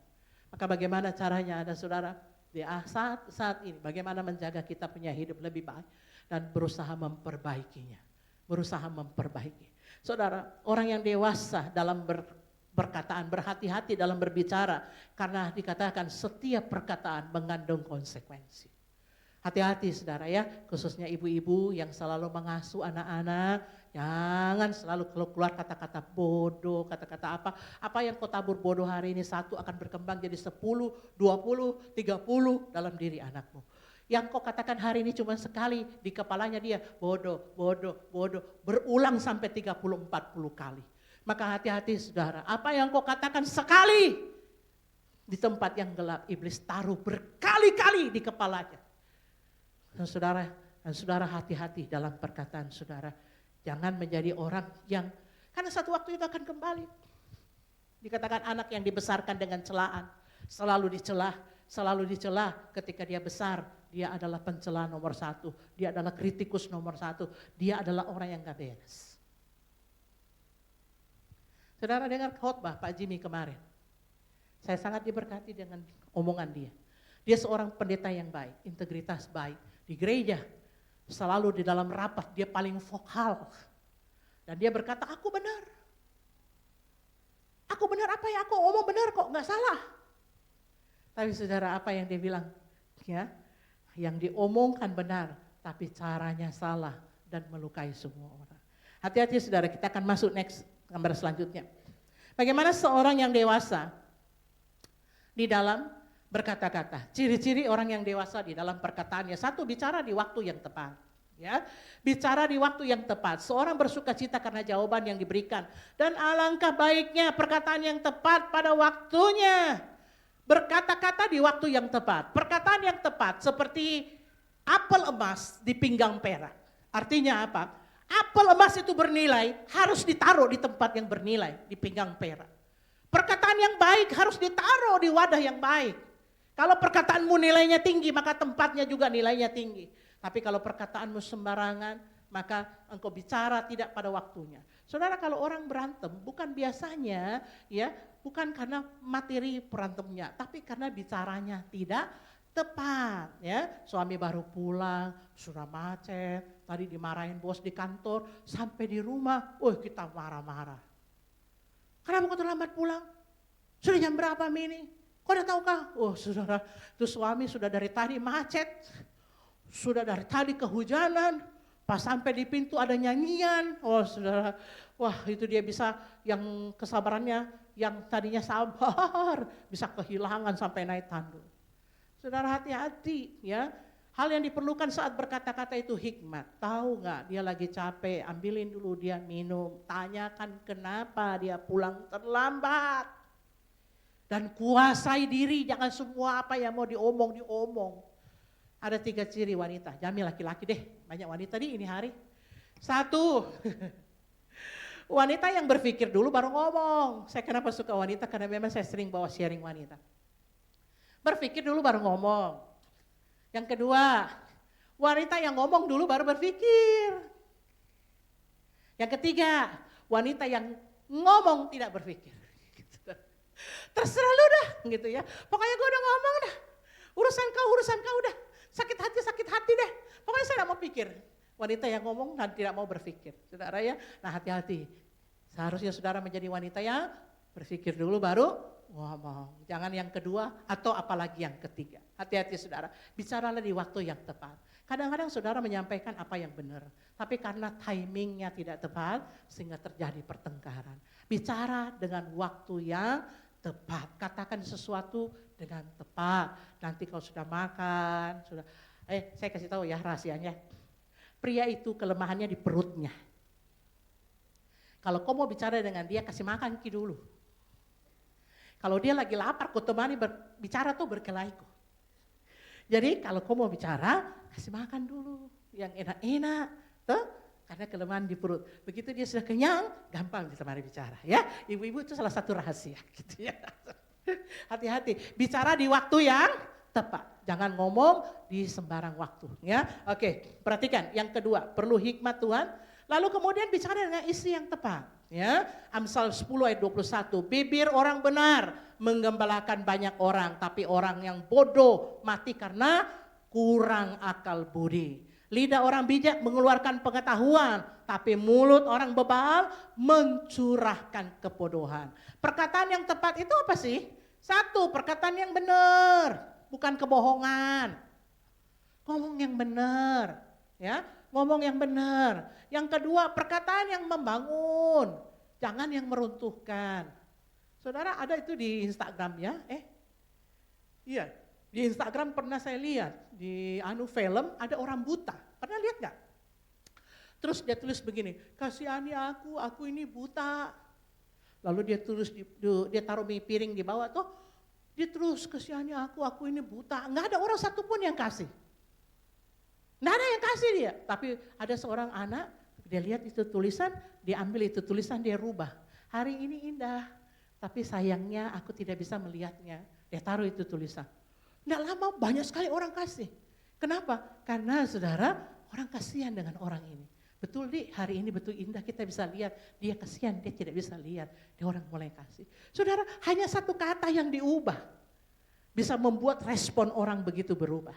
Maka bagaimana caranya ada saudara di saat ini, bagaimana menjaga kita punya hidup lebih baik dan berusaha memperbaikinya. Berusaha memperbaiki. Saudara, orang yang dewasa dalam perkataan, berhati-hati dalam berbicara, karena dikatakan setiap perkataan mengandung konsekuensi. Hati-hati saudara ya, khususnya ibu-ibu yang selalu mengasuh anak-anak, jangan selalu keluar kata-kata bodoh, kata-kata apa yang kau tabur bodoh hari ini satu akan berkembang jadi 10, 20, 30 dalam diri anakmu. Yang kau katakan hari ini cuma sekali, di kepalanya dia bodoh, bodoh, bodoh, berulang sampai 30-40 kali. Maka hati-hati saudara, apa yang kau katakan sekali di tempat yang gelap, iblis taruh berkali-kali di kepalanya. Dan saudara hati-hati dalam perkataan saudara. Jangan menjadi orang yang, karena satu waktu itu akan kembali. Dikatakan anak yang dibesarkan dengan celaan, selalu dicelah ketika dia besar. Dia adalah pencela nomor 1, dia adalah kritikus nomor 1, dia adalah orang yang gak beres. Saudara dengar khotbah Pak Jimmy kemarin. Saya sangat diberkati dengan omongan dia. Dia seorang pendeta yang baik, integritas baik. Di gereja, selalu di dalam rapat, dia paling vokal. Dan dia berkata, aku benar. Aku benar, apa yang aku omong benar kok, gak salah. Tapi saudara, apa yang dia bilang? Ya, yang diomongkan benar, tapi caranya salah dan melukai semua orang. Hati-hati saudara, kita akan masuk next. Gambar selanjutnya. Bagaimana seorang yang dewasa di dalam berkata-kata. Ciri-ciri orang yang dewasa di dalam perkataannya. 1, bicara di waktu yang tepat. Ya, bicara di waktu yang tepat. Seorang bersuka cita karena jawaban yang diberikan. Dan alangkah baiknya perkataan yang tepat pada waktunya. Berkata-kata di waktu yang tepat. Perkataan yang tepat seperti apel emas di pinggang perak. Artinya apa? Apel emas itu bernilai, harus ditaruh di tempat yang bernilai, di pinggang perak. Perkataan yang baik harus ditaruh di wadah yang baik. Kalau perkataanmu nilainya tinggi, maka tempatnya juga nilainya tinggi. Tapi kalau perkataanmu sembarangan, maka engkau bicara tidak pada waktunya. Saudara, kalau orang berantem, bukan biasanya, ya, bukan karena materi berantemnya, tapi karena bicaranya tidak tepat, ya. Suami baru pulang, sudah macet. Tadi dimarahin bos di kantor, sampai di rumah, kita marah-marah. Kenapa kau terlambat pulang? Sudah jam berapa Mini? Kau udah tahu kah? Saudara, itu suami sudah dari tadi macet, sudah dari tadi kehujanan, pas sampai di pintu ada nyanyian. Saudara, itu dia bisa yang kesabarannya, yang tadinya sabar, bisa kehilangan sampai naik tanduk. Saudara hati-hati ya. Hal yang diperlukan saat berkata-kata itu hikmat. Tahu gak dia lagi capek, ambilin dulu dia minum. Tanyakan kenapa dia pulang terlambat. Dan kuasai diri, jangan semua apa yang mau diomong. Ada 3 ciri wanita, Jamil laki-laki deh, banyak wanita nih ini hari. 1, wanita yang berpikir dulu baru ngomong. Saya kenapa suka wanita, karena memang saya sering bawa sharing wanita. Berpikir dulu baru ngomong. Yang kedua, wanita yang ngomong dulu baru berpikir. Yang ketiga, wanita yang ngomong tidak berpikir. Terserah lu dah gitu ya. Pokoknya gue udah ngomong dah. Urusan kau udah. Sakit hati deh. Pokoknya saya gak mau pikir. Wanita yang ngomong dan tidak mau berpikir. Saudara ya, nah hati-hati. Seharusnya saudara menjadi wanita yang berpikir dulu baru ngomong. Jangan yang kedua atau apalagi yang ketiga. Hati-hati saudara, bicaralah di waktu yang tepat. Kadang-kadang saudara menyampaikan apa yang benar. Tapi karena timingnya tidak tepat sehingga terjadi pertengkaran. Bicara dengan waktu yang tepat. Katakan sesuatu dengan tepat. Nanti kalau sudah makan, saya kasih tahu ya rahasianya. Pria itu kelemahannya di perutnya. Kalau kau mau bicara dengan dia, kasih makan dulu. Kalau dia lagi lapar, kau temani bicara tuh berkelahi kok. Jadi kalau kau mau bicara, kasih makan dulu yang enak-enak, tuh, karena kelemahan di perut. Begitu dia sudah kenyang, gampang ditemani bicara, ya. Ibu-ibu itu salah satu rahasia, gitu ya. Hati-hati, bicara di waktu yang tepat. Jangan ngomong di sembarang waktu, ya. Oke, perhatikan. Yang kedua, perlu hikmat Tuhan. Lalu kemudian bicara dengan isi yang tepat, ya. Amsal 10 ayat 21. Bibir orang benar menggembalakan banyak orang, tapi orang yang bodoh mati karena kurang akal budi. Lidah orang bijak mengeluarkan pengetahuan, tapi mulut orang bebal mencurahkan kebodohan. Perkataan yang tepat itu apa sih? Satu, perkataan yang benar, bukan kebohongan. Ngomong yang benar, ya, ngomong yang benar. Yang kedua, perkataan yang membangun, jangan yang meruntuhkan. Saudara, ada itu di Instagram ya? Iya, di Instagram pernah saya lihat di film ada orang buta. Pernah lihat nggak? Terus dia tulis begini, kasihani aku ini buta. Lalu dia tulis, dia taruh mie piring di bawah tuh, dia terus kasihani aku ini buta. Nggak ada orang satupun yang kasih. Nggak ada yang kasih dia. Tapi ada seorang anak, dia lihat itu tulisan, dia ambil itu tulisan, dia rubah. Hari ini indah, tapi sayangnya aku tidak bisa melihatnya. Dia taruh itu tulisan. Nggak lama banyak sekali orang kasih. Kenapa? Karena saudara, orang kasihan dengan orang ini. Betul di hari ini betul indah, kita bisa lihat, dia kasihan, dia tidak bisa lihat, dia orang mulai kasih. Saudara, hanya satu kata yang diubah bisa membuat respon orang begitu berubah.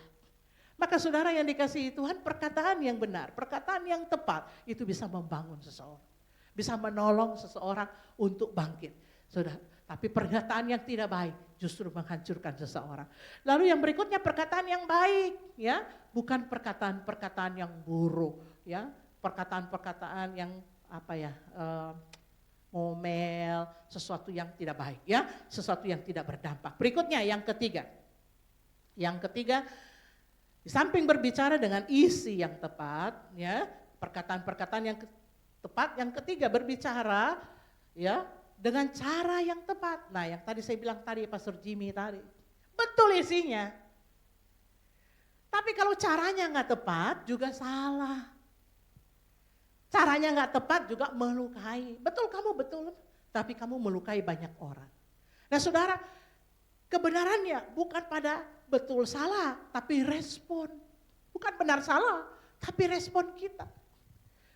Maka saudara yang dikasihi Tuhan, perkataan yang benar, perkataan yang tepat, itu bisa membangun seseorang. Bisa menolong seseorang untuk bangkit. Saudara, tapi perkataan yang tidak baik justru menghancurkan seseorang. Lalu yang berikutnya perkataan yang baik, ya, bukan perkataan-perkataan yang buruk, ya. Perkataan-perkataan yang ngomel, sesuatu yang tidak baik, ya, sesuatu yang tidak berdampak. Berikutnya yang ketiga, di samping berbicara dengan isi yang tepat, ya, perkataan-perkataan yang tepat, yang ketiga berbicara, ya, dengan cara yang tepat. Nah, yang tadi saya bilang tadi Pastor Jimmy tadi, betul isinya, tapi kalau caranya nggak tepat juga salah. Caranya nggak tepat juga melukai. Betul, kamu betul, tapi kamu melukai banyak orang. Nah saudara, kebenarannya bukan pada betul salah, tapi respon. Bukan benar salah, tapi respon kita.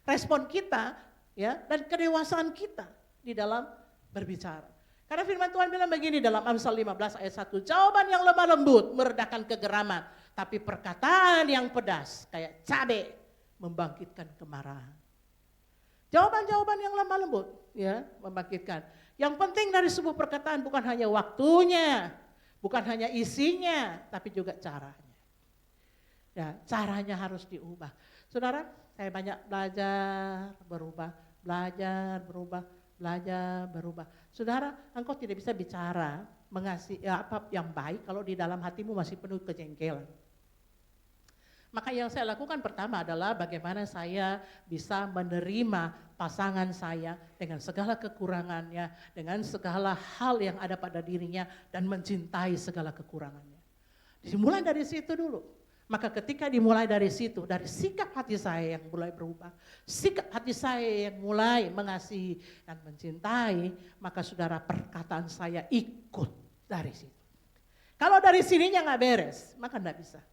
Respon kita, ya, dan kedewasaan kita di dalam berbicara. Karena firman Tuhan bilang begini dalam Amsal 15 ayat 1, jawaban yang lemah lembut meredakan kegeraman, tapi perkataan yang pedas kayak cabai membangkitkan kemarahan. Jawaban-jawaban yang lemah lembut, ya, membangkitkan. Yang penting dari sebuah perkataan bukan hanya waktunya, bukan hanya isinya, tapi juga caranya. Ya, caranya harus diubah. Saudara, saya banyak belajar, berubah. Saudara, engkau tidak bisa bicara mengasihi apa yang baik kalau di dalam hatimu masih penuh kejengkelan. Maka yang saya lakukan pertama adalah bagaimana saya bisa menerima pasangan saya dengan segala kekurangannya, dengan segala hal yang ada pada dirinya dan mencintai segala kekurangannya. Dimulai dari situ dulu. Maka ketika dimulai dari situ, dari sikap hati saya yang mulai berubah, sikap hati saya yang mulai mengasihi dan mencintai, maka saudara perkataan saya ikut dari situ. Kalau dari sininya nggak beres, maka nggak bisa.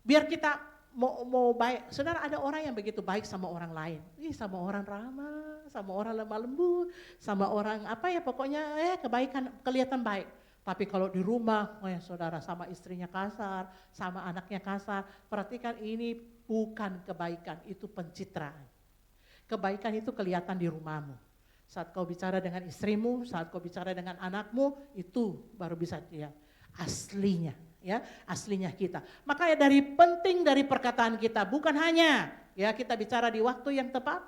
Biar kita mau baik, saudara ada orang yang begitu baik sama orang lain, sama orang ramah, sama orang lemah lembut, sama orang pokoknya kebaikan kelihatan baik. Tapi kalau di rumah, saudara sama istrinya kasar, sama anaknya kasar, perhatikan ini bukan kebaikan, itu pencitraan. Kebaikan itu kelihatan di rumahmu. Saat kau bicara dengan istrimu, saat kau bicara dengan anakmu, itu baru bisa dilihat aslinya. Ya, aslinya kita. Makanya penting dari perkataan kita bukan hanya ya kita bicara di waktu yang tepat,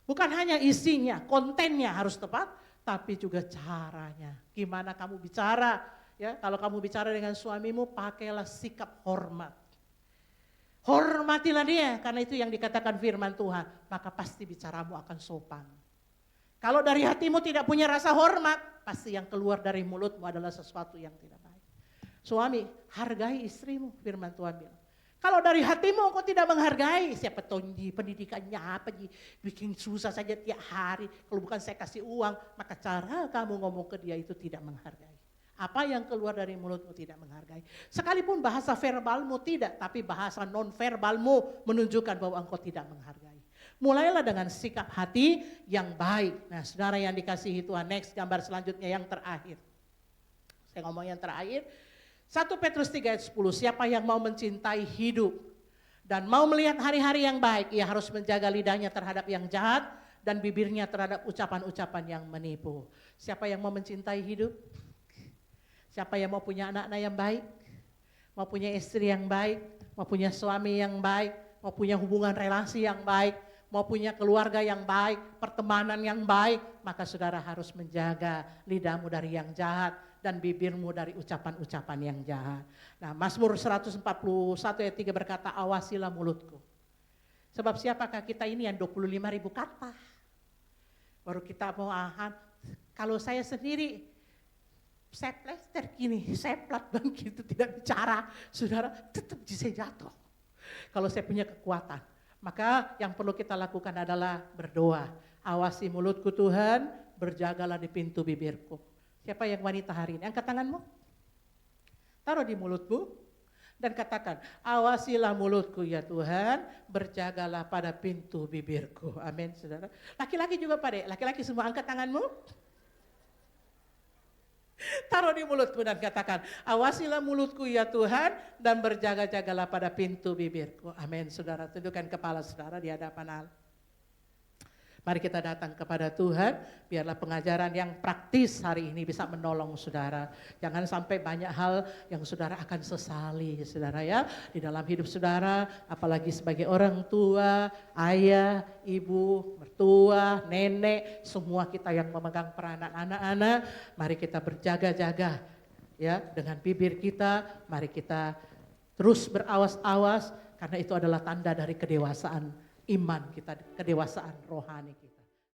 bukan hanya isinya, kontennya harus tepat, tapi juga caranya. Gimana kamu bicara? Ya, kalau kamu bicara dengan suamimu, pakailah sikap hormat. Hormatilah dia, karena itu yang dikatakan firman Tuhan, maka pasti bicaramu akan sopan. Kalau dari hatimu tidak punya rasa hormat, pasti yang keluar dari mulutmu adalah sesuatu yang tidak baik. Suami, hargai istrimu, firman Tuhan bilang. Kalau dari hatimu engkau tidak menghargai, siapa tonji pendidikannya apa, bikin susah saja tiap hari. Kalau bukan saya kasih uang, maka cara kamu ngomong ke dia itu tidak menghargai. Apa yang keluar dari mulutmu tidak menghargai. Sekalipun bahasa verbalmu tidak, tapi bahasa non verbalmu menunjukkan bahwa engkau tidak menghargai. Mulailah dengan sikap hati yang baik. Nah, saudara yang dikasihi Tuhan, next gambar selanjutnya yang terakhir. Saya ngomong yang terakhir. 1 Petrus 3 ayat 10, siapa yang mau mencintai hidup dan mau melihat hari-hari yang baik, ia harus menjaga lidahnya terhadap yang jahat dan bibirnya terhadap ucapan-ucapan yang menipu. Siapa yang mau mencintai hidup? Siapa yang mau punya anak-anak yang baik? Mau punya istri yang baik? Mau punya suami yang baik? Mau punya hubungan relasi yang baik? Mau punya keluarga yang baik? Pertemanan yang baik? Maka saudara harus menjaga lidahmu dari yang jahat dan bibirmu dari ucapan-ucapan yang jahat. Nah, Mazmur 141 ayat 3 berkata, awasilah mulutku. Sebab siapakah kita ini yang 25.000 kata? Baru kita mau kalau saya sendiri, saya plester gini, saya plat banget gitu, tidak bicara, saudara tetap bisa jatuh. Kalau saya punya kekuatan, maka yang perlu kita lakukan adalah berdoa. Awasi mulutku Tuhan, berjagalah di pintu bibirku. Siapa yang wanita hari ini? Angkat tanganmu, taruh di mulutmu, dan katakan, awasilah mulutku ya Tuhan, berjagalah pada pintu bibirku. Amin, saudara. Laki-laki juga Pak Dek, laki-laki semua angkat tanganmu. Taruh di mulutku dan katakan, awasilah mulutku ya Tuhan, dan berjaga-jagalah pada pintu bibirku. Amin, saudara. Tundukkan kepala saudara di hadapan Allah. Mari kita datang kepada Tuhan, biarlah pengajaran yang praktis hari ini bisa menolong saudara. Jangan sampai banyak hal yang saudara akan sesali, saudara ya. Di dalam hidup saudara, apalagi sebagai orang tua, ayah, ibu, mertua, nenek, semua kita yang memegang peranan anak-anak, mari kita berjaga-jaga ya dengan bibir kita, mari kita terus berawas-awas karena itu adalah tanda dari kedewasaan iman kita, kedewasaan rohani kita.